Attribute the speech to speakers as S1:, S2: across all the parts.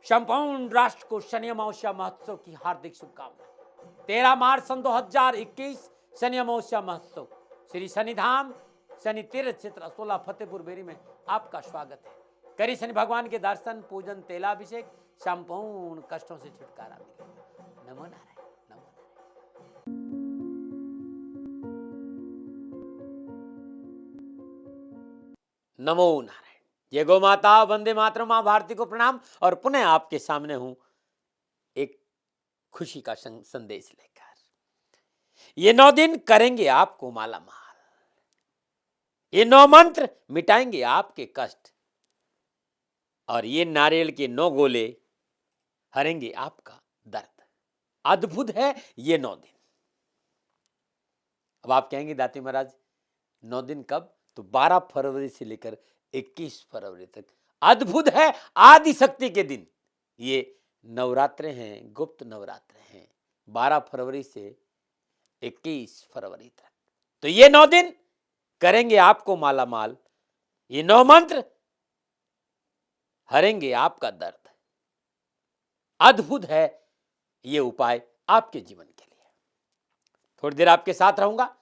S1: संपूर्ण राष्ट्र को शनि अमावस्या महोत्सव की हार्दिक शुभकामनाएं। 13 मार्च सन 2021 शनि अमावस्या महोत्सव श्री शनिधाम शनि तीर्थ क्षेत्र असोला फतेहपुर बेरी में आपका स्वागत है। करी शनि भगवान के दर्शन, पूजन, तेलाभिषेक, संपूर्ण कष्टों से छुटकारा मिलेगा। नमो नारायण, नमो नारायण, नमो नारायण। जय गौ माता, वंदे मातरम, मां भारती को प्रणाम। और पुनः आपके सामने हूं एक खुशी का संदेश लेकर। ये 9 दिन करेंगे आपको माला माल। ये 9 मंत्र मिटाएंगे आपके कष्ट, और ये नारियल के 9 गोले हरेंगे आपका दर्द। अद्भुत है ये 9 दिन। अब आप कहेंगे दाती महाराज 9 दिन कब? तो 12 फरवरी से लेकर 21 फरवरी तक अद्भुत है। आदि शक्ति के दिन ये नवरात्रे हैं, गुप्त नवरात्रे हैं, 12 फरवरी से 21 फरवरी तक। तो ये 9 दिन करेंगे आपको माला माल। ये 9 मंत्र हरेंगे आपका दर्द। अद्भुत है ये उपाय आपके जीवन के लिए। थोड़ी देर आपके साथ रहूंगा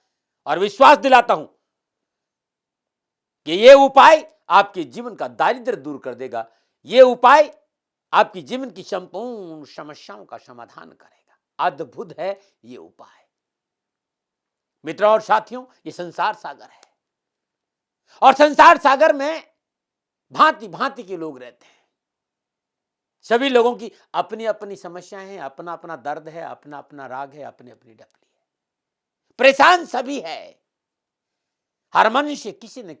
S1: और विश्वास दिलाता हूं कि ये उपाय आपके जीवन का दारिद्र्य दूर कर देगा। ये उपाय आपकी जीवन की संपूर्ण समस्याओं का समाधान करेगा। अद्भुत है ये उपाय। मित्रों और साथियों, ये संसार सागर है, और संसार सागर में भांति भांति के लोग रहते हैं। सभी लोगों की अपनी अपनी समस्याएं हैं, अपना अपना दर्द है, अपना अपना राग है, अपनी अपनी डपली है। परेशान सभी है। हर मनुष्य किसी न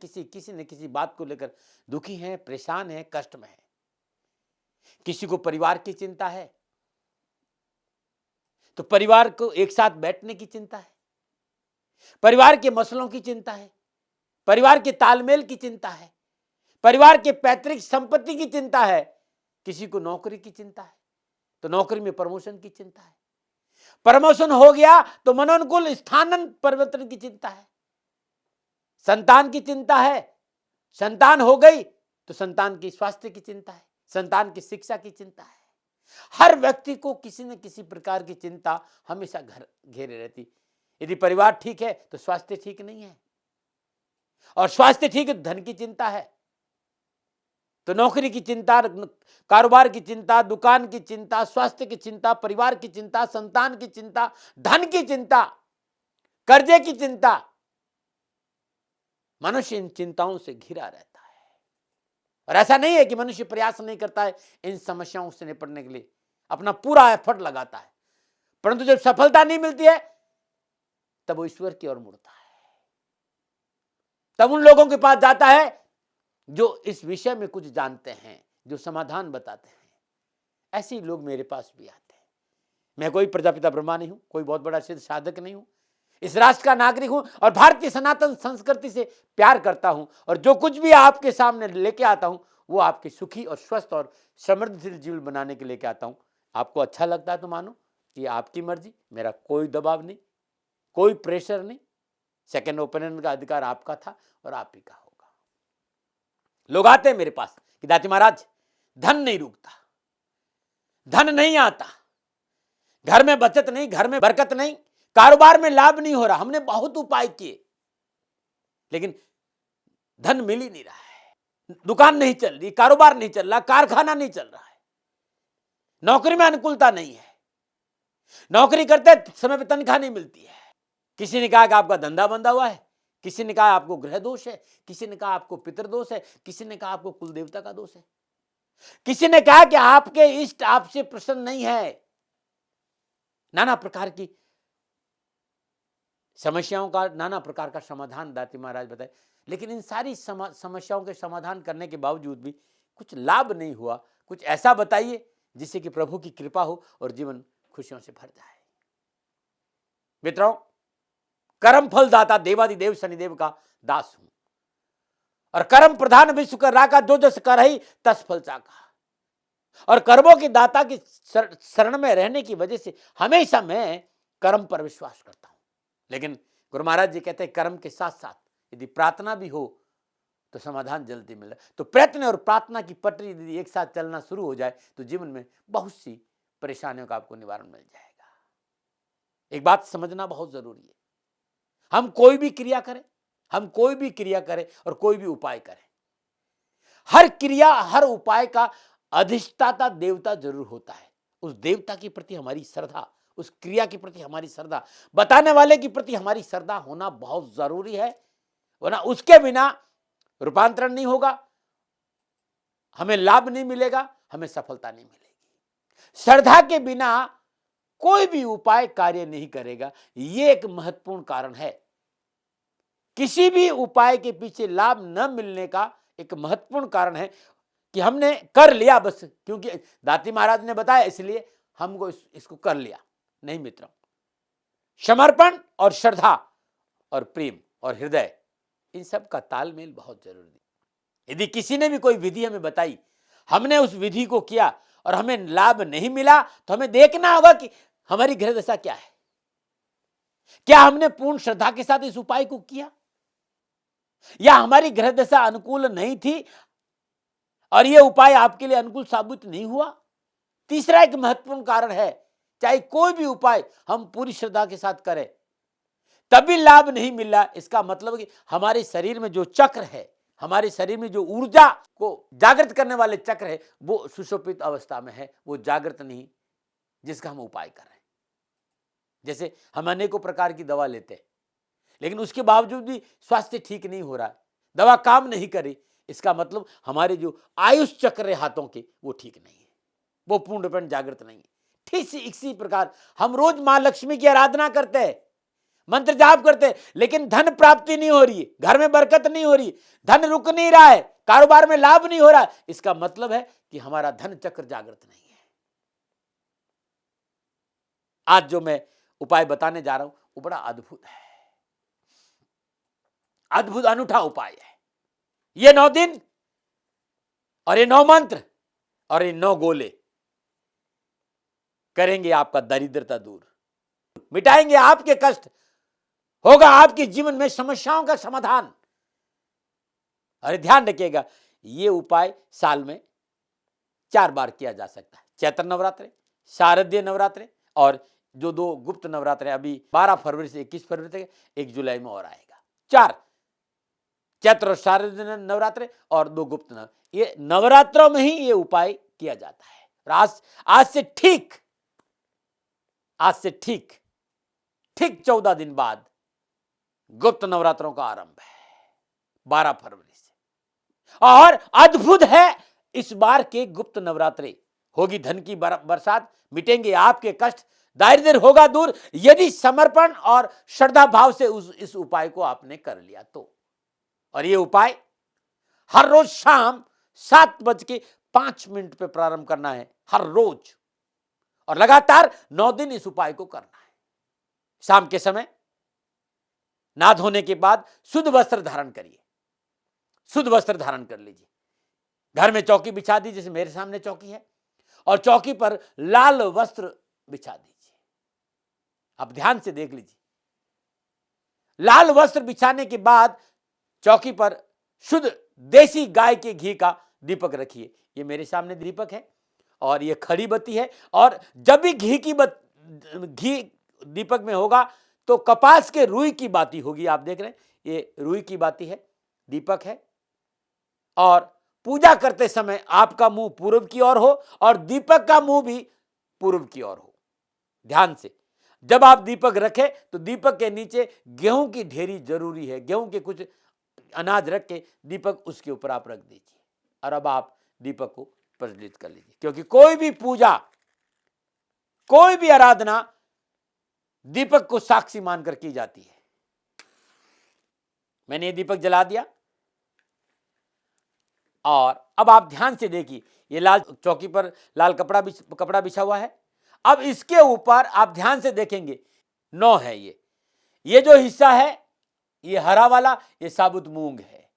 S1: किसी बात को लेकर दुखी है, परेशान है, कष्ट में है। किसी को परिवार की चिंता है, तो परिवार को एक साथ बैठने की चिंता है, परिवार के मसलों की चिंता है, परिवार के तालमेल की चिंता है, परिवार के पैतृक संपत्ति की चिंता है। किसी को नौकरी की चिंता है, तो नौकरी में प्रमोशन की चिंता है। प्रमोशन हो गया तो मनोनुकूल स्थान परिवर्तन की चिंता है। संतान की चिंता है, संतान हो गई तो संतान की स्वास्थ्य की चिंता है, संतान की शिक्षा की चिंता है। हर व्यक्ति को किसी न किसी प्रकार की चिंता हमेशा घर घेरे रहती। यदि परिवार ठीक है तो स्वास्थ्य ठीक नहीं है, और स्वास्थ्य ठीक है तो धन की चिंता है, तो नौकरी की चिंता, कारोबार की चिंता, दुकान की चिंता, स्वास्थ्य की चिंता, परिवार की चिंता, संतान की चिंता, धन की चिंता, कर्जे की चिंता। मनुष्य इन चिंताओं से घिरा रहता है। और ऐसा नहीं है कि मनुष्य प्रयास नहीं करता है इन समस्याओं से निपटने के लिए, अपना पूरा एफर्ट लगाता है, परंतु जब सफलता नहीं मिलती है तब वो ईश्वर की ओर मुड़ता है। तब उन लोगों के पास जाता है जो इस विषय में कुछ जानते हैं, जो समाधान बताते हैं। ऐसे ही लोग मेरे पास भी आते हैं। मैं कोई प्रजापिता ब्रह्मा नहीं हूं, कोई बहुत बड़ा सिद्ध साधक नहीं हूं। इस राष्ट्र का नागरिक हूं और भारतीय सनातन संस्कृति से प्यार करता हूं, और जो कुछ भी आपके सामने लेके आता हूं वो आपके सुखी और स्वस्थ और समृद्धशील जीवन बनाने के लेके आता हूं। आपको अच्छा लगता है तो मानो, ये आपकी मर्जी, मेरा कोई दबाव नहीं, कोई प्रेशर नहीं। सेकंड ओपिनियन का अधिकार आपका था और आप ही का होगा। लोग आते हैं मेरे पास कि दाती महाराज धन नहीं रुकता, धन नहीं आता, घर में बचत नहीं, घर में बरकत नहीं, कारोबार में लाभ नहीं हो रहा। हमने बहुत उपाय किए लेकिन धन मिल ही नहीं रहा है। दुकान नहीं चल रही, कारोबार नहीं चल रहा, कारखाना नहीं चल रहा है, नौकरी में अनुकूलता नहीं है, नौकरी करते समय पे तनख्वाह नहीं मिलती है। किसी ने कहा कि आपका धंधा बंधा हुआ है, किसी ने कहा आपको ग्रह दोष है, किसी ने कहा आपको पितृदोष है, किसी ने कहा आपको कुल देवता का दोष है, किसी ने कहा कि आपके इष्ट आपसे प्रसन्न नहीं है। नाना प्रकार की समस्याओं का, नाना प्रकार का समाधान दाती महाराज बताए। लेकिन इन सारी समस्याओं के समाधान करने के बावजूद भी कुछ लाभ नहीं हुआ। कुछ ऐसा बताइए जिससे कि प्रभु की कृपा हो और जीवन खुशियों से भर जाए। मित्रों, कर्म फल दाता देवादिदेव शनिदेव का दास हूं, और कर्म प्रधान विश्वकर्मा का जो जस कर ही तस फल चाका। और कर्मों के दाता की शरण में रहने की वजह से हमेशा मैं कर्म पर विश्वास करता हूं। लेकिन गुरु महाराज जी कहते हैं कर्म के साथ साथ यदि प्रार्थना भी हो तो समाधान जल्दी मिल रहा है। तो प्रयत्न और प्रार्थना की पटरी यदि एक साथ चलना शुरू हो जाए तो जीवन में बहुत सी परेशानियों का आपको निवारण मिल जाएगा। एक बात समझना बहुत जरूरी है, हम कोई भी क्रिया करें और कोई भी उपाय करें, हर क्रिया हर उपाय का अधिष्ठाता देवता जरूर होता है। उस देवता के प्रति हमारी श्रद्धा, उस क्रिया के प्रति हमारी श्रद्धा, बताने वाले के प्रति हमारी श्रद्धा होना बहुत जरूरी है, वरना उसके बिना रूपांतरण नहीं होगा, हमें लाभ नहीं मिलेगा, हमें सफलता नहीं मिलेगी। श्रद्धा के बिना कोई भी उपाय कार्य नहीं करेगा। यह एक महत्वपूर्ण कारण है। किसी भी उपाय के पीछे लाभ न मिलने का एक महत्वपूर्ण कारण है कि हमने कर लिया बस, क्योंकि दाती महाराज ने बताया इसलिए हमको इसको कर लिया। नहीं मित्रों, समर्पण और श्रद्धा और प्रेम और हृदय, इन सब का तालमेल बहुत जरूरी है। यदि किसी ने भी कोई विधि हमें बताई, हमने उस विधि को किया और हमें लाभ नहीं मिला, तो हमें देखना होगा कि हमारी गृह दशा क्या है। क्या हमने पूर्ण श्रद्धा के साथ इस उपाय को किया, या हमारी गृह दशा अनुकूल नहीं थी और यह उपाय आपके लिए अनुकूल साबित नहीं हुआ। तीसरा एक महत्वपूर्ण कारण है, चाहे कोई भी उपाय हम पूरी श्रद्धा के साथ करें, तभी लाभ नहीं मिल रहा, इसका मतलब कि हमारे शरीर में जो चक्र है, हमारे शरीर में जो ऊर्जा को जागृत करने वाले चक्र है, वो सुषुप्त अवस्था में है, वो जागृत नहीं, जिसका हम उपाय कर रहे हैं। जैसे हम अनेकों प्रकार की दवा लेते हैं, लेकिन उसके बावजूद भी स्वास्थ्य ठीक नहीं हो रहा, दवा काम नहीं करे, इसका मतलब हमारे जो आयुष चक्र है हाथों के, वो ठीक नहीं है, वो पूर्ण रूप जागृत नहीं है। ठीक इसी प्रकार हम रोज मां लक्ष्मी की आराधना करते हैं, मंत्र जाप करते हैं, लेकिन धन प्राप्ति नहीं हो रही है, घर में बरकत नहीं हो रही, धन रुक नहीं रहा है, कारोबार में लाभ नहीं हो रहा, इसका मतलब है कि हमारा धन चक्र जागृत नहीं है। आज जो मैं उपाय बताने जा रहा हूं वो बड़ा अद्भुत है, अद्भुत अनूठा उपाय है। ये 9 दिन और ये 9 मंत्र और ये 9 गोले करेंगे आपका दरिद्रता दूर, मिटाएंगे आपके कष्ट, होगा आपके जीवन में समस्याओं का समाधान। और ध्यान रखिएगा, ये उपाय साल में 4 बार किया जा सकता है, चैत्र नवरात्रि, शारदीय नवरात्रि और जो 2 गुप्त नवरात्रि अभी 12 फरवरी से 21 फरवरी तक, 1 जुलाई में और आएगा। 4 चैत्र और शारदीय नवरात्रि और 2 गुप्त नवरात्रि, ये नवरात्रों में ही ये उपाय किया जाता है। आज से ठीक 14 दिन बाद गुप्त नवरात्रों का आरंभ है, 12 फरवरी से। और अद्भुत है, इस बार के गुप्त नवरात्रि होगी धन की बरसात, मिटेंगे आपके कष्ट, दारिद्र्य होगा दूर, यदि समर्पण और श्रद्धा भाव से इस उपाय को आपने कर लिया तो। और ये उपाय हर रोज शाम 7:05 पे प्रारंभ करना है, हर रोज, और लगातार 9 दिन इस उपाय को करना है। शाम के समय नाद होने के बाद शुद्ध वस्त्र धारण करिए, शुद्ध वस्त्र धारण कर लीजिए, घर में चौकी बिछा दीजिए, जैसे मेरे सामने चौकी है, और चौकी पर लाल वस्त्र बिछा दीजिए। आप ध्यान से देख लीजिए, लाल वस्त्र बिछाने के बाद चौकी पर शुद्ध देसी गाय के घी का दीपक रखिए। ये मेरे सामने दीपक है और ये खड़ी बत्ती है, और जब भी घी दीपक में होगा तो कपास के रुई की बाती होगी। आप देख रहे हैं, ये रुई की बाती है, दीपक है, और पूजा करते समय आपका मुंह पूर्व की ओर हो और दीपक का मुंह भी पूर्व की ओर हो। ध्यान से जब आप दीपक रखें तो दीपक के नीचे गेहूं की ढेरी जरूरी है, गेहूं के कुछ अनाज रख के दीपक उसके ऊपर आप रख दीजिए, और अब आप दीपक को प्रज्वलित कर लीजिए, क्योंकि कोई भी पूजा, कोई भी आराधना दीपक को साक्षी मानकर की जाती है। मैंने ये दीपक जला दिया, और अब आप ध्यान से देखिए, ये लाल चौकी पर लाल कपड़ा बिछा हुआ है। अब इसके ऊपर आप ध्यान से देखेंगे 9 है, ये जो हिस्सा है, ये हरा वाला ये साबुत मूंग है,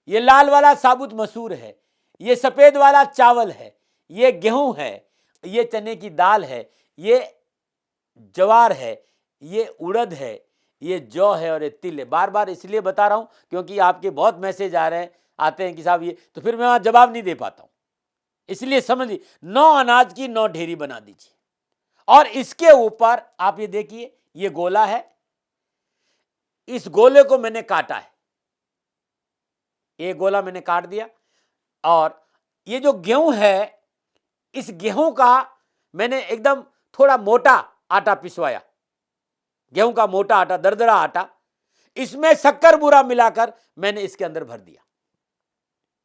S1: ये लाल वाला साबुत मसूर है, ये सफेद वाला चावल है, ये गेहूं है, ये चने की दाल है, ये ज्वार है, ये उड़द है, ये जौ है और ये तिल है। बार बार इसलिए बता रहा हूं क्योंकि आपके बहुत मैसेज आ रहे हैं, आते हैं कि साहब ये, तो फिर मैं वहां जवाब नहीं दे पाता हूं। इसलिए समझ लीजिए 9 अनाज की 9 ढेरी बना दीजिए और इसके ऊपर आप ये देखिए, ये गोला है, इस गोले को मैंने काटा है, ये गोला मैंने काट दिया और ये जो गेहूं है, इस गेहूं का मैंने एकदम थोड़ा मोटा आटा पिसवाया, गेहूं का मोटा आटा, दरदरा आटा, इसमें शक्कर बूरा मिलाकर मैंने इसके अंदर भर दिया।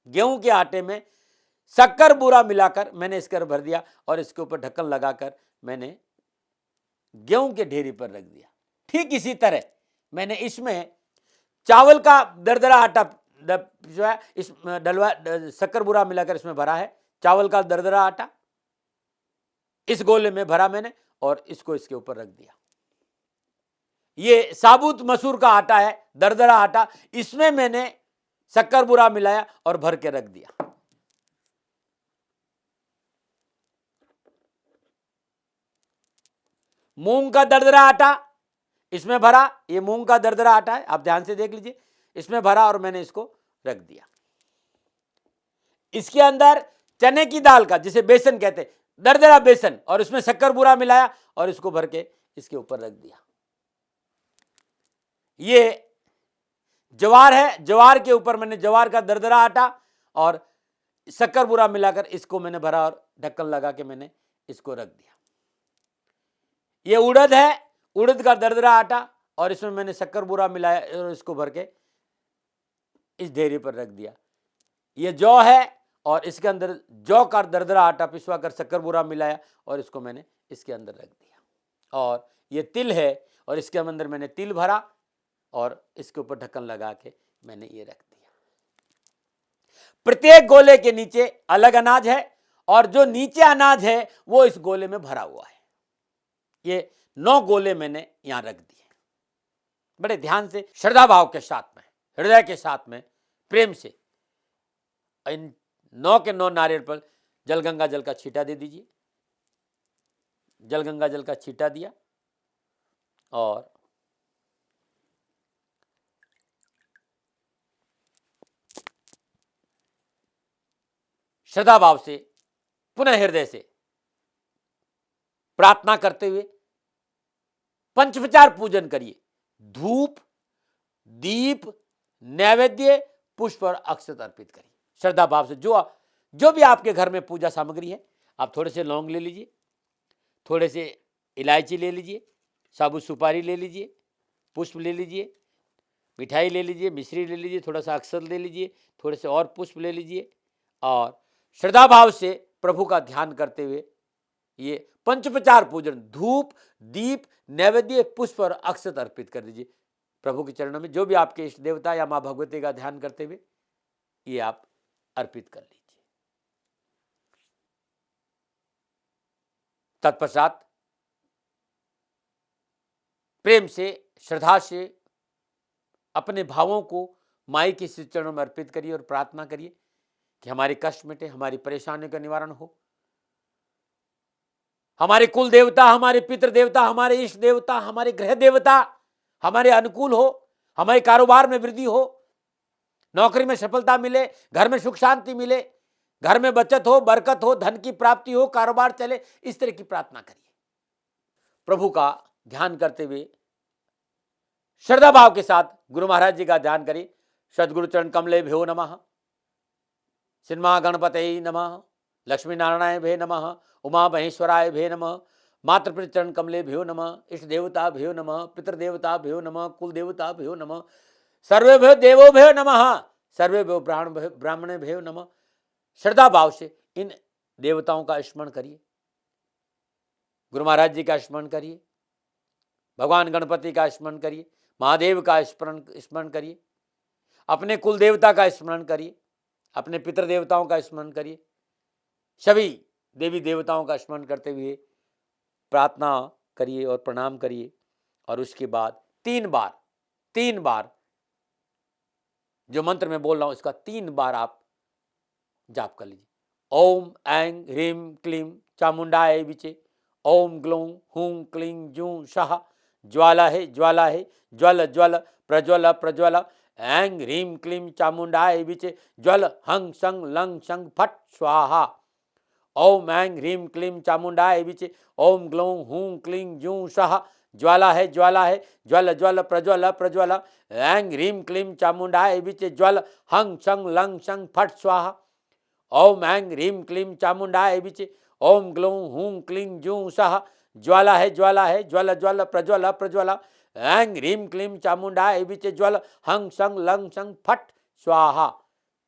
S1: गेहूं के आटे में शक्कर बूरा मिलाकर मैंने इसके अंदर भर दिया और इसके ऊपर ढक्कन लगाकर मैंने गेहूं के ढेरी पर रख दिया। ठीक इसी तरह मैंने इसमें चावल का दरदरा आटा पिसवाया, इस डलवा शक्कर बूरा मिलाकर इसमें भरा है, चावल का दरदरा आटा इस गोले में भरा मैंने और इसको इसके ऊपर रख दिया। ये साबुत मसूर का आटा है, दरदरा आटा, इसमें मैंने शक्कर बूरा मिलाया और भर के रख दिया। मूंग का दरदरा आटा इसमें भरा, ये मूंग का दरदरा आटा है, आप ध्यान से देख लीजिए, इसमें भरा और मैंने इसको रख दिया। इसके अंदर चने की दाल का, जिसे बेसन कहते हैं, दरदरा बेसन, और इसमें शक्कर बूरा मिलाया और इसको भर के इसके ऊपर रख दिया। ये ज्वार है, ज्वार के ऊपर मैंने ज्वार का दरदरा आटा और शक्कर बूरा मिलाकर इसको मैंने भरा और ढक्कन लगा के मैंने इसको रख दिया। ये उड़द है, उड़द का दरदरा आटा और इसमें मैंने शक्कर बूरा मिलाया और इसको भर के इस ढेरी पर रख दिया। ये जौ है और इसके अंदर जौ का दरदरा आटा पिसवा कर शक्कर बूरा मिलाया और इसको मैंने इसके अंदर रख दिया। और ये तिल है और इसके अंदर मैंने तिल भरा और इसके ऊपर ढक्कन लगा के मैंने ये रख दिया। प्रत्येक गोले के नीचे अलग अनाज है और जो नीचे अनाज है वो इस गोले में भरा हुआ है। ये 9 गोले मैंने यहां रख दिए। बड़े ध्यान से, श्रद्धा भाव के साथ में, हृदय के साथ में, प्रेम से इन 9 के 9 नारियल पर जलगंगा जल का छींटा दे दीजिए। जलगंगा जल का छींटा दिया और श्रद्धा भाव से पुनः हृदय से प्रार्थना करते हुए पंचोपचार पूजन करिए। धूप, दीप, नैवेद्य, पुष्प और अक्षत अर्पित करिए श्रद्धा भाव से। जो भी आपके घर में पूजा सामग्री है, आप थोड़े से लौंग ले लीजिए, थोड़े से इलायची ले लीजिए, साबुत सुपारी ले लीजिए, पुष्प ले लीजिए, मिठाई ले लीजिए, मिश्री ले लीजिए, थोड़ा सा अक्षत ले लीजिए, थोड़े से और पुष्प ले लीजिए और श्रद्धा भाव से प्रभु का ध्यान करते हुए ये पंचोपचार पूजन, धूप, दीप, नैवेद्य, पुष्प और अक्षत अर्पित कर दीजिए प्रभु के चरणों में। जो भी आपके इष्ट देवता या मां भगवती का ध्यान करते हुए ये आप अर्पित कर लीजिए। तत्पश्चात प्रेम से, श्रद्धा से अपने भावों को माई के श्री चरणों में अर्पित करिए और प्रार्थना करिए कि हमारे कष्ट मिटे, हमारी परेशानियों का निवारण हो, हमारे कुल देवता, हमारे पितृ देवता, हमारे इष्ट देवता, हमारे गृह देवता हमारे अनुकूल हो, हमारे कारोबार में वृद्धि हो, नौकरी में सफलता मिले, घर में सुख शांति मिले, घर में बचत हो, बरकत हो, धन की प्राप्ति हो, कारोबार चले, इस तरह की प्रार्थना करिए। प्रभु का ध्यान करते हुए श्रद्धा भाव के साथ गुरु महाराज जी का ध्यान करिए। सदगुरु चरण कमले भ्यो नमः, सिन्मा गणपतये नमः, लक्ष्मी नारायण भे नमः, उमा महेश्वराय भे नमः, मातृ चरण कमले भ्यो नमः, इष्ट देवता भ्यो नमः, पितृदेवता भ्यो नमः, कुल देवता भ्यो नमः, सर्वेभ्यो देवो भ्यो नमः, सर्वेभ्यो ब्राह्मणे भ्यो नमः। श्रद्धा भाव से इन देवताओं का स्मरण करिए, गुरु महाराज जी का स्मरण करिए, भगवान गणपति का स्मरण करिए, महादेव का स्मरण करिए, अपने कुल देवता का स्मरण करिए, अपने पितृ देवताओं का स्मरण करिए, सभी देवी देवताओं का स्मरण करते हुए प्रार्थना करिए और प्रणाम करिए। और उसके बाद 3 बार जो मंत्र मैं बोल रहा हूं इसका 3 बार आप जाप कर लीजिए। ओम ऐं ह्रीं क्लीं चामुंडाय विचे, ओम ग्लौं हूं क्लीं जूं शाह, ज्वाला है ज्वाला है, ज्वल ज्वल प्रज्वल प्रज्वल, ऐं ह्रीं क्लीं चामुंडाय विचे ज्वल हं सं लं सं फट स्वाहा। ओम ऐं ह्रीं क्लीं चामुंडाय विचे ओम ग्लौं हूं क्लीं जूं सः ज्वाला है ज्वल ज्वल प्रज्वल प्रज्वल। ऐं ह्रीं क्लीं चामुंडाय विचे ज्वल हं सं लं सं फट स्वाहा। ओम ऐं ह्रीं क्लीं चामुंडाय विचे ओम ग्लौं हूं क्लीं जूं सः ज्वाला है ज्वल ज्वल प्रज्वल प्रज्वल। ऐं ह्रीं क्लीं चामुंडाय विचे ज्वल हं सं लं सं फट स्वाहा।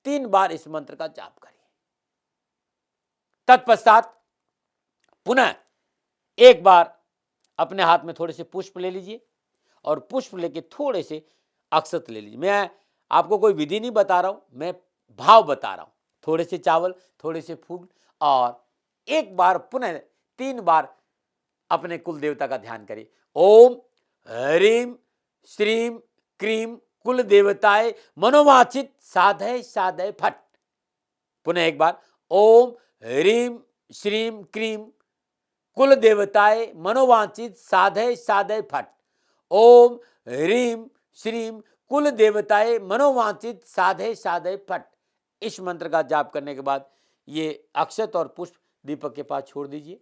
S1: 3 बार इस मंत्र का जाप करिए। तत्पश्चात पुनः एक बार अपने हाथ में थोड़े से पुष्प ले लीजिए और पुष्प लेके थोड़े से अक्षत ले लीजिए। मैं आपको कोई विधि नहीं बता रहा हूं, मैं भाव बता रहा हूं। थोड़े से चावल, थोड़े से फूल, और एक बार पुनः 3 बार अपने कुल देवता का ध्यान करिए। ओम ह्रीं श्रीं क्रीं कुल देवताय मनोवांछित साधय साधय फट। पुनः एक बार ओम ह्रीं श्रीं क्रीं कुल देवताय मनोवांछित साधय साधय फट। ओम ह्रीं श्रीं कुल देवताय मनोवांछित साधय साधय फट। इस मंत्र का जाप करने के बाद ये अक्षत और पुष्प दीपक के पास छोड़ दीजिए।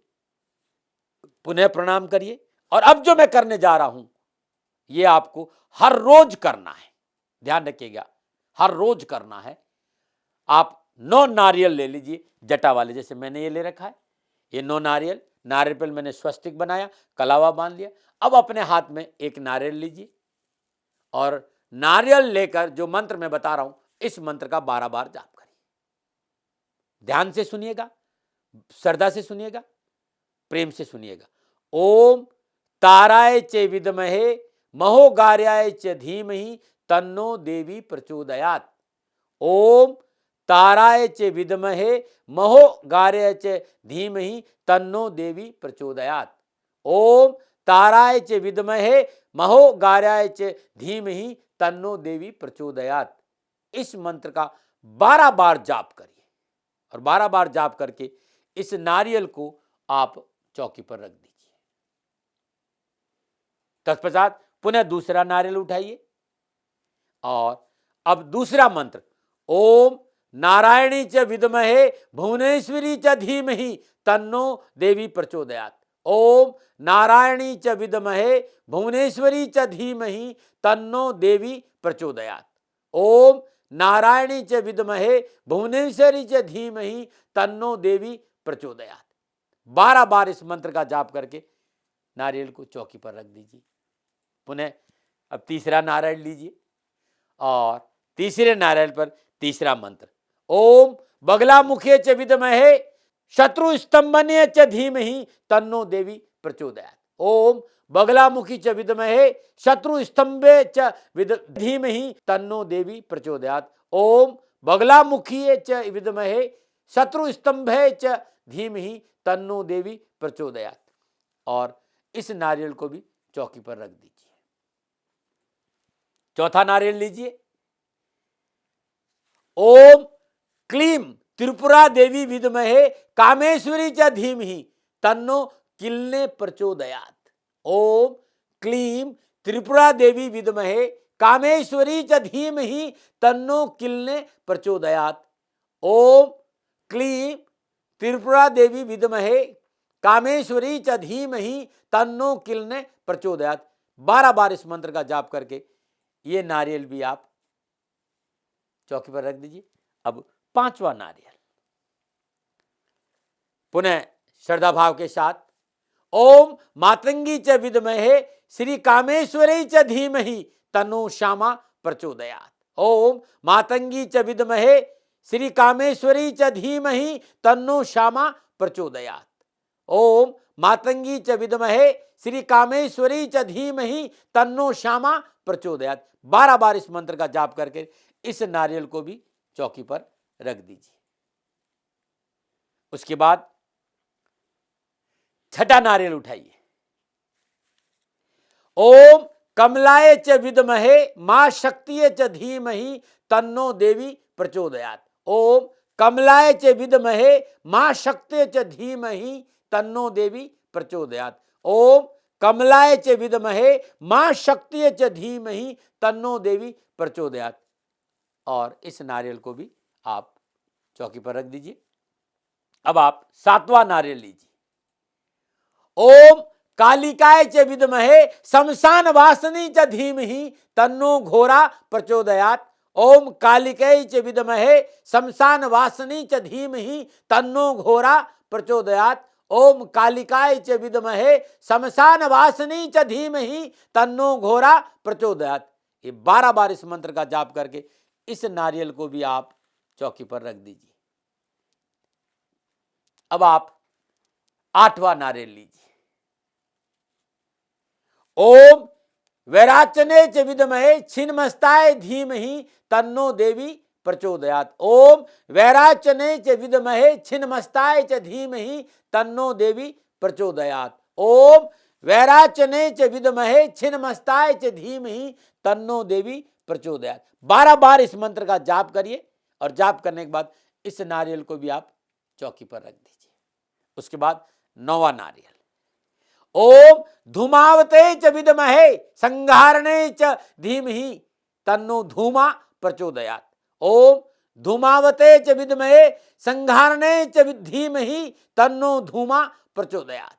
S1: पुनः प्रणाम करिए। और अब जो मैं करने जा रहा हूं ये आपको हर रोज करना है, ध्यान रखिएगा, हर रोज करना है। आप 9 नारियल ले लीजिए जटा वाले, जैसे मैंने ये ले रखा है, ये 9 नारियल। नारियल पर मैंने स्वस्तिक बनाया, कलावा बांध लिया। अब अपने हाथ में एक नारियल लीजिए और नारियल लेकर जो मंत्र मैं बता रहा हूं इस मंत्र का 12 बार जाप करिए। ध्यान से सुनिएगा, श्रद्धा से सुनिएगा, प्रेम से सुनिएगा। ओम ताराय च विद्महे महोगार्याय च धीमहि तन्नो देवी प्रचोदयात्। ओम ताराय च विद्महे महोगार्याय च धीमहि तन्नो देवी प्रचोदयात्। ओम ताराय च विद्महे महोगार्याय च धीमहि तन्नो देवी प्रचोदयात्। इस मंत्र का 12 बार जाप करिए और 12 बार जाप करके इस नारियल को आप चौकी पर रख दीजिए। तत्पश्चात पुनः दूसरा नारियल उठाइए और अब दूसरा मंत्र ओम नारायणी च विद्महे भुवनेश्वरी च धीमहि तन्नो देवी प्रचोदयात्। ओम नारायणी च विद्महे भुवनेश्वरी च धीमहि तन्नो देवी प्रचोदयात्। ओम नारायणी च विद्महे भुवनेश्वरी च धीमहि तन्नो देवी प्रचोदयात्। 12 बार इस मंत्र का जाप करके नारियल को चौकी पर रख दीजिए। पुनः अब तीसरा नारियल लीजिए और तीसरे नारियल पर तीसरा मंत्र ओम बगलामुखे च विद्महे शत्रु स्तंभने च धीमहि तन्नो देवी प्रचोदयात्। ओम बगलामुखी च विद्महे शत्रु स्तंभे च धीमहि तन्नो देवी प्रचोदयात्। ओम बगलामुखी च विद्महे शत्रु स्तंभे च धीमहि तन्नो देवी प्रचोदयात्। और इस नारियल को भी चौकी पर रख दीजिए। चौथा नारियल लीजिए। ओम क्लीं त्रिपुरा देवी विद्महे कामेश्वरी च धीमहि तन्नो किल्ने प्रचोदयात्। ओम क्लीं त्रिपुरा देवी विद्महे कामेश्वरी च धीमहि तन्नो किल्ने प्रचोदयात्। ओम क्लीं त्रिपुरा देवी विद्महे कामेश्वरी च धीमहि तन्नो किल्ने प्रचोदयात्। 12 बार इस मंत्र का जाप करके ये नारियल भी आप चौकी पर रख दीजिए। अब 5वां नारियल पुनः श्रद्धा भाव के साथ ओम मातंगी च विद्महे श्री कामेश्वरी च धीमहि तन्नो श्यामा प्रचोदयात्। ओम मातंगी च विद्महे श्री कामेश्वरी च धीमहि तन्नो श्यामा प्रचोदयात्। ओम मातंगी च विद्महे श्री कामेश्वरी च धीमहि तन्नो श्यामा प्रचोदयात्। 12 बार इस मंत्र का जाप करके इस नारियल को भी चौकी पर रख दीजिए। उसके बाद छठा नारियल उठाइए। ओम कमलाय च विद्महे मां शक्तिये च धीमहि तन्नो देवी प्रचोदयात्। ओम कमलाय च विद्महे मां शक्तिये च धीमहि तन्नो देवी प्रचोदयात्। ओम कमलाय च विद्महे मां शक्ति च धीमहि तन्नो देवी प्रचोदयात्। और इस नारियल को भी आप चौकी पर रख दीजिए। अब आप 7वां नारियल लीजिए। ओम कालिकाय च विद्महे शमशान वासनी च धीमहि तन्नो घोरा प्रचोदयात्। ओम कालिकाय च विद्महे शमशान वासनी च धीमहि तन्नो घोरा प्रचोदयात्। ओम कालिकाय च विद्महे शमशान वासनी च धीमहि तन्नो घोरा प्रचोदयात्। ये 12 बार इस मंत्र का जाप करके इस नारियल को भी आप चौकी पर रख दीजिए। अब आप 8वां नारियल लीजिए। ओम वैराचने च विद्महे छिन्नमस्ताय धीमहि तन्नो देवी प्रचोदयात्। ओम वैराचने च विद्महे छिन्नमस्ताय च धीमहि तन्नो देवी प्रचोदयात्। ओम वैराचने च विद्महे छिन्नमस्ताय च धीमहि तन्नो देवी प्रचोदयात्। 12 बार इस मंत्र का जाप करिए और जाप करने के बाद इस नारियल को भी आप चौकी पर रख दीजिए। उसके बाद 9वां नारियल। ओम धूमावते च विद्महे संघारणे च धीमहि तन्नो धूमा प्रचोदयात्। ओम धूमावते च विद्महे संघारणे च धीमहि तन्नो धूमा प्रचोदयात्।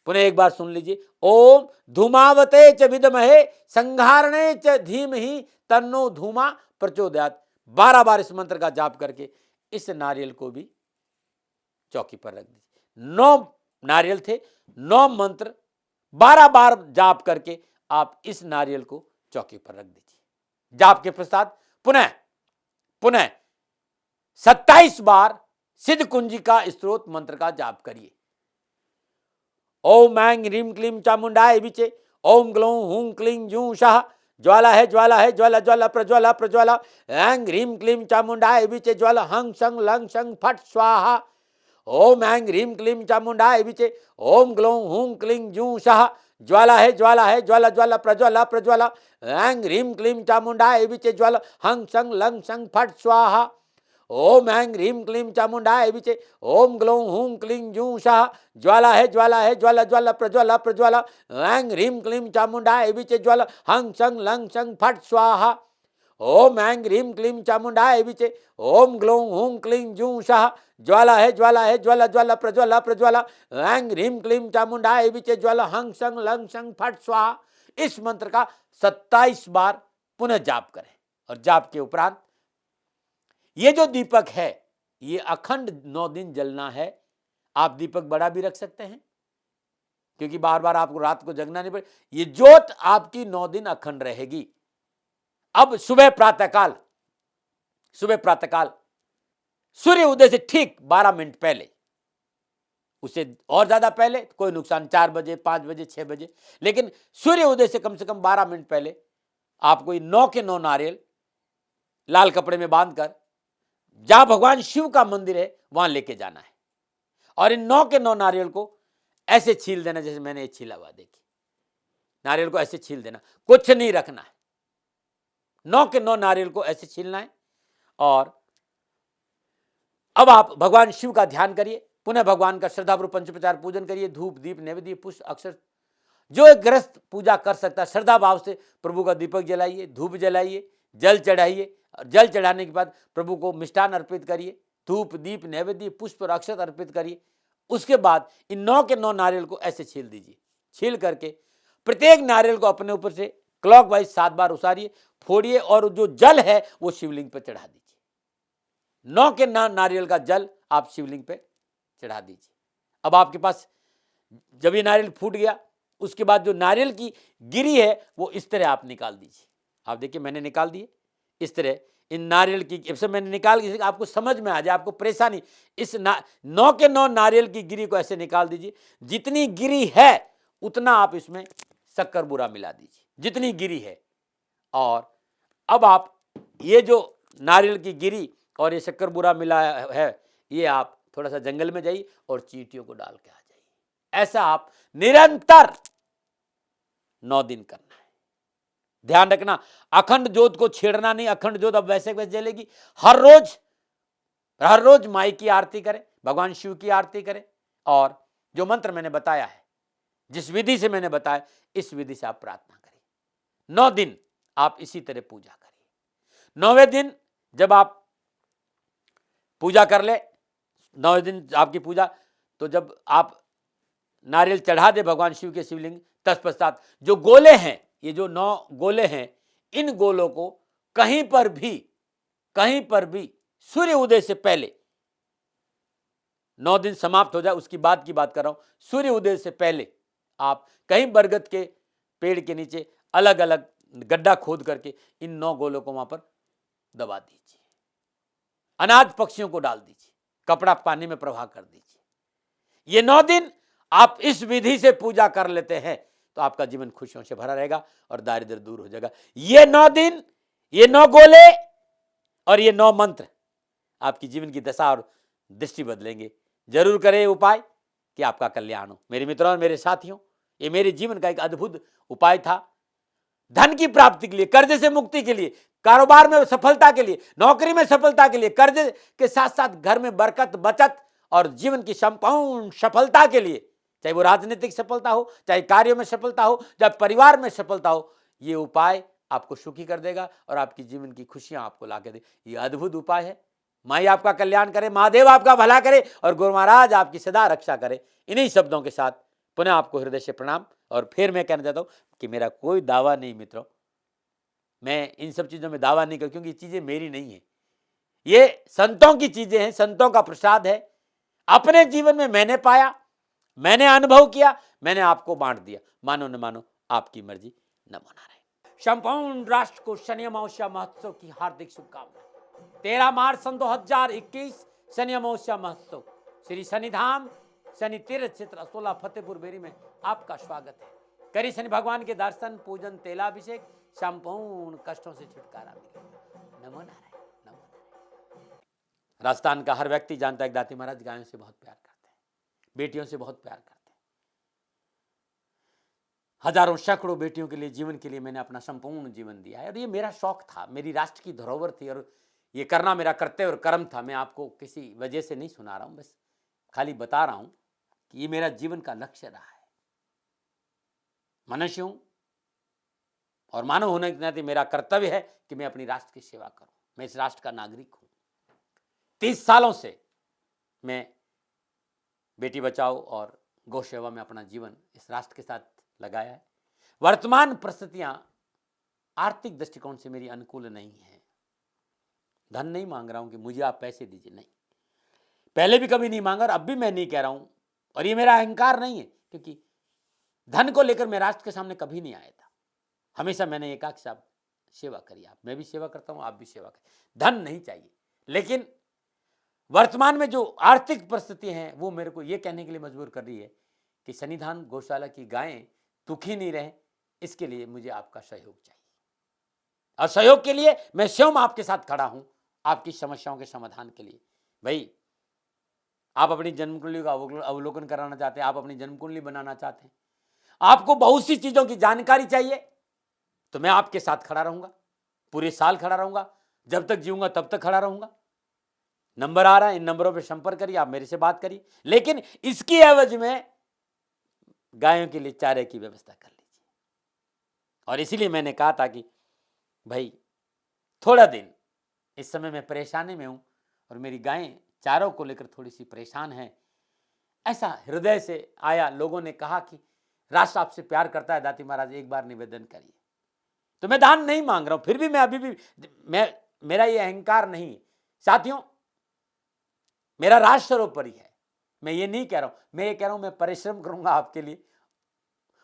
S1: पुनः एक बार सुन लीजिए। ओम धूमावते च विद्महे संघारणे च धीमहि तन्नो धूमा प्रचोदयात्। 12 बार इस मंत्र का जाप करके इस नारियल को भी चौकी पर रख दीजिए। 9 नारियल थे, 9 मंत्र 12 बार जाप करके आप इस नारियल को चौकी पर रख दीजिए। जाप के पश्चात पुनः 27 बार सिद्ध कुंजिका स्त्रोत मंत्र का जाप करिए। ओम ऐं ह्रीं क्लीं चामुंडाय विचे। ओम ग्लौं हूं क्लीं जूं शाह। ज्वाला है ज्वाला ज्वाला प्रज्वाला प्रज्वाला। ऐं ह्रीं क्लीं चामुंडाय विचे ज्वाला हं शं लं शं फट स्वाहा। ओम ऐं ह्रीं क्लीं चामुंडाय विचे। ओम ग्लौं हूं क्लीं जूं शाह। ज्वाला है ज्वाला ज्वाला प्रज्वाला प्रज्वाला। ऐं ह्रीं क्लीं चामुंडाय विचे ज्वाला हं शं लं शं फट स्वाहा। ओम ऐं ह्रीं क्लीं चामुंडाय विचे। ओम ग्लौं हूं क्लीं जूं शाह। ज्वाला है ज्वाला ज्वाला प्रज्वाला प्रज्वाला। ऐं ह्रीं क्लीं चामुंडाय विचे ज्वाला हं शं लं शं फट स्वाहा। ओम ऐं ह्रीं क्लीं चामुंडाय विचे। ओम ग्लौं हूं क्लीं जूं शाह। ज्वाला है ज्वाला ज्वाला प्रज्वाला प्रज्वाला। ऐं ह्रीं क्लीं चामुंडाय विचे ज्वाला हं शं लं शं फट स्वाहा। इस मंत्र का 27 बार पुनः जाप करें और जाप के उपरांत ये जो दीपक है ये अखंड 9 दिन जलना है। आप दीपक बड़ा भी रख सकते हैं क्योंकि बार बार आपको रात को जगना नहीं पड़े। ये ज्योत आपकी 9 दिन अखंड रहेगी। अब सुबह प्रातःकाल सूर्य उदय से ठीक 12 मिनट पहले, उसे और ज्यादा पहले कोई नुकसान, 4 बजे 5 बजे 6 बजे, लेकिन सूर्य उदय से कम 12 मिनट पहले आपको 9 के 9 नारियल लाल कपड़े में बांधकर जहां भगवान शिव का मंदिर है वहां लेके जाना है और इन 9 के 9 नारियल को ऐसे छील देना जैसे मैंने ये छीला हुआ। देखिए नारियल को ऐसे छील देना, कुछ नहीं रखना है। 9 के 9 नारियल को ऐसे छीलना है और अब आप भगवान शिव का ध्यान करिए। पुनः भगवान का श्रद्धापूर्वक पंचोपचार पूजन करिए। धूप दीप नैवेद्य पुष्प अक्षर जो एक गृहस्थ पूजा कर सकता है श्रद्धा भाव से प्रभु का दीपक जलाइए, धूप जलाइए, जल चढ़ाइए और जल चढ़ाने के बाद प्रभु को मिष्ठान अर्पित करिए, धूप दीप नैवेद्य पुष्प और अक्षत अर्पित करिए। उसके बाद इन 9 के 9 नारियल को ऐसे छील दीजिए। छील करके प्रत्येक नारियल को अपने ऊपर से क्लॉकवाइज 7 बार उसारिए, फोड़िए और जो जल है वो शिवलिंग पर चढ़ा दीजिए। 9 के 9 नारियल का जल आप शिवलिंग पे चढ़ा दीजिए। अब आपके पास जब ये नारियल फूट गया उसके बाद जो नारियल की गिरी है वो इस तरह आप निकाल दीजिए। आप देखिए मैंने निकाल दिए इस तरह। इन नारियल की जब से मैंने निकाल दी आपको समझ में आ जाए, आपको परेशानी, इस 9 के 9 नारियल की गिरी को ऐसे निकाल दीजिए। जितनी गिरी है उतना आप इसमें शक्कर बूरा मिला दीजिए, जितनी गिरी है। और अब आप ये जो नारियल की गिरी और ये शक्कर बूरा मिला है ये आप थोड़ा सा जंगल में जाइए और चींटियों को डाल के आ जाइए। ऐसा आप निरंतर 9 दिन करना है। ध्यान रखना अखंड ज्योत को छेड़ना नहीं। अखंड ज्योत अब वैसे वैसे जलेगी। हर रोज माई की आरती करें, भगवान शिव की आरती करें और जो मंत्र मैंने बताया है जिस विधि से मैंने बताया, इस विधि से आप प्रार्थना करिए। 9 दिन आप इसी तरह पूजा करिए। 9वें दिन जब आप पूजा कर ले, 9 दिन आपकी पूजा, तो जब आप नारियल चढ़ा दे भगवान शिव के शिवलिंग, तत्पश्चात जो गोले हैं, ये जो 9 गोले हैं, इन गोलों को कहीं पर भी सूर्य उदय से पहले, 9 दिन समाप्त हो जाए उसकी बाद की बात कर रहा हूं, सूर्य उदय से पहले आप कहीं बरगद के पेड़ के नीचे अलग अलग गड्ढा खोद करके इन 9 गोलों को वहां पर दबा दीजिए। अनाज पक्षियों को डाल दीजिए, कपड़ा पानी में प्रवाह कर दीजिए। ये 9 दिन आप इस विधि से पूजा कर लेते हैं तो आपका जीवन खुशियों से भरा रहेगा और दारिद्र्य दूर हो जाएगा। ये 9 दिन, ये 9 गोले और ये 9 मंत्र आपकी जीवन की दशा और दृष्टि बदलेंगे। जरूर करें उपाय कि आपका कल्याण हो। मेरे मित्रों और मेरे साथियों, ये मेरे जीवन का एक अद्भुत उपाय था, धन की प्राप्ति के लिए, कर्ज से मुक्ति के लिए, कारोबार में सफलता के लिए, नौकरी में सफलता के लिए, कर्ज के साथ साथ घर में बरकत, बचत और जीवन की संपूर्ण सफलता के लिए, चाहे वो राजनीतिक सफलता हो, चाहे कार्यों में सफलता हो, चाहे परिवार में सफलता हो, ये उपाय आपको सुखी कर देगा और आपकी जीवन की खुशियां आपको ला के दे। ये अद्भुत उपाय है। माई आपका कल्याण करे, महादेव आपका भला करे और गुरु महाराज आपकी सदा रक्षा करे। इन्हीं शब्दों के साथ पुनः आपको हृदय से प्रणाम। और फिर मैं कहना चाहता हूं कि मेरा कोई दावा नहीं मित्रों, मैं इन सब चीजों में दावा नहीं कर, क्योंकि ये चीजें मेरी नहीं है, ये संतों की चीजें हैं, संतों का प्रसाद है। अपने जीवन में मैंने पाया, मैंने अनुभव किया, मैंने आपको बांट दिया। मानो न मानो आपकी मर्जी। नमो नारायण। संपूर्ण राष्ट्र को शनि अमावस्या महोत्सव की हार्दिक शुभकामनाएं। 13 मार्च सन 2021 शनि अमावस्या महोत्सव श्री शनिधाम शनि तीर्थ क्षेत्र असोला फतेहपुर बेरी में आपका स्वागत है। करी शनि भगवान के दर्शन, पूजन, तेलाभिषेक, संपूर्ण कष्टों से छुटकारा मिले। नमो नारायण, नमो नारायण। राजस्थान का हर व्यक्ति जानता है दाती महाराज गायों से बहुत प्यार करते हैं, बेटियों से बहुत प्यार करते हैं। हजारों सैकड़ों बेटियों के लिए, जीवन के लिए मैंने अपना संपूर्ण जीवन दिया है और ये मेरा शौक था, मेरी राष्ट्र की धरोहर थी और ये करना मेरा कर्तव्य और कर्म था। मैं आपको किसी वजह से नहीं सुना रहा हूं, बस खाली बता रहा हूं कि ये मेरा जीवन का लक्ष्य रहा है। मनुष्य हूं और मानव होने के नाते मेरा कर्तव्य है कि मैं अपनी राष्ट्र की सेवा करूं। मैं इस राष्ट्र का नागरिक हूं। 30 सालों से मैं बेटी बचाओ और गौ सेवा में अपना जीवन इस राष्ट्र के साथ लगाया है। वर्तमान परिस्थितियां आर्थिक दृष्टिकोण से मेरी अनुकूल नहीं है। धन नहीं मांग रहा हूं कि मुझे आप पैसे दीजिए, नहीं, पहले भी कभी नहीं मांगा और अब भी मैं नहीं कह रहा हूं। और ये मेरा अहंकार नहीं है, क्योंकि धन को लेकर मैं राष्ट्र के सामने कभी नहीं आया था। हमेशा मैंने एक साहब सेवा करी, आप, मैं भी सेवा करता हूं, आप भी सेवा करें। धन नहीं चाहिए, लेकिन वर्तमान में जो आर्थिक परिस्थिति हैं वो मेरे को ये कहने के लिए मजबूर कर रही है कि शनिधाम गौशाला की गायें दुखी नहीं रहे, इसके लिए मुझे आपका सहयोग चाहिए। और सहयोग के लिए मैं स्वयं आपके साथ खड़ा हूं, आपकी समस्याओं के समाधान के लिए। भाई, आप अपनी जन्म कुंडली का अवलोकन कराना चाहते हैं, आप अपनी जन्म कुंडली बनाना चाहते हैं, आपको बहुत सी चीजों की जानकारी चाहिए, तो मैं आपके साथ खड़ा रहूंगा, पूरे साल खड़ा रहूंगा, जब तक जीऊंगा तब तक खड़ा रहूंगा। नंबर आ रहा है, इन नंबरों पर संपर्क करिए, आप मेरे से बात करिए, लेकिन इसकी एवज में गायों के लिए चारे की व्यवस्था कर लीजिए। और इसीलिए मैंने कहा था कि भाई थोड़ा दिन, इस समय मैं परेशानी में हूं और मेरी गायें चारों को लेकर थोड़ी सी परेशान हैं। ऐसा हृदय से आया, लोगों ने कहा कि राष्ट्र आपसे प्यार करता है दाती महाराज, एक बार निवेदन करिए। तो मैं दान नहीं मांग रहा हूं, फिर भी मैं अभी भी मेरा ये अहंकार नहीं है साथियों, मेरा राष्ट्र सर्वोपरि है। मैं ये नहीं कह रहा हूं, मैं ये कह रहा हूं मैं परिश्रम करूंगा आपके लिए,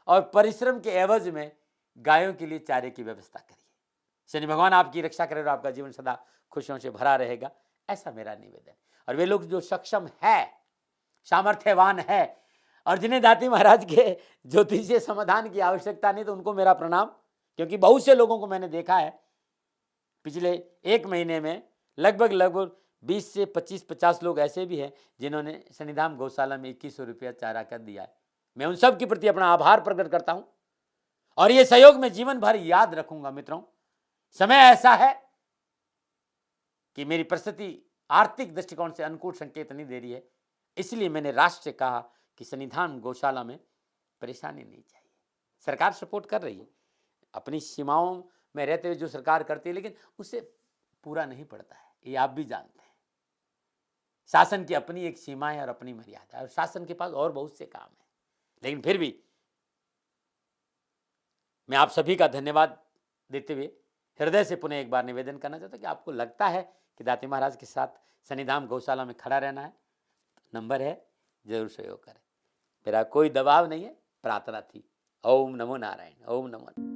S1: और परिश्रम के एवज में गायों के लिए चारे की व्यवस्था करिए। शनि भगवान आपकी रक्षा करे और आपका जीवन सदा खुशियों से भरा रहेगा, ऐसा मेरा निवेदन। और वे लोग जो सक्षम है, सामर्थ्यवान है और जिन्हें दाती महाराज के ज्योतिषीय समाधान की आवश्यकता नहीं, तो उनको मेरा प्रणाम, क्योंकि बहुत से लोगों को मैंने देखा है पिछले 1 महीने में लगभग 20 से 25-50 लोग ऐसे भी हैं जिन्होंने शनिधाम गौशाला में 2100 रुपया चारा कर दिया है। मैं उन सब के प्रति अपना आभार प्रकट करता हूं और ये सहयोग में जीवन भर याद रखूंगा। मित्रों, समय ऐसा है कि मेरी परिस्थिति आर्थिक दृष्टिकोण से अनुकूल संकेत नहीं दे रही है, इसलिए मैंने राष्ट्र से कहा कि शनिधाम गौशाला में परेशानी नहीं चाहिए। सरकार सपोर्ट कर रही है, अपनी सीमाओं में रहते हुए जो सरकार करती है, लेकिन उससे पूरा नहीं पड़ता है, ये आप भी जानते हैं। शासन की अपनी एक सीमा है और अपनी मर्यादा है, और शासन के पास और बहुत से काम है। लेकिन फिर भी मैं आप सभी का धन्यवाद देते हुए हृदय से पुनः एक बार निवेदन करना चाहता हूं कि आपको लगता है कि दाती महाराज के साथ शनिधाम गौशाला में खड़ा रहना है, नंबर है, जरूर सहयोग करें। मेरा कोई दबाव नहीं है, प्रार्थना थी। ओम नमो नारायण। ओम नमो।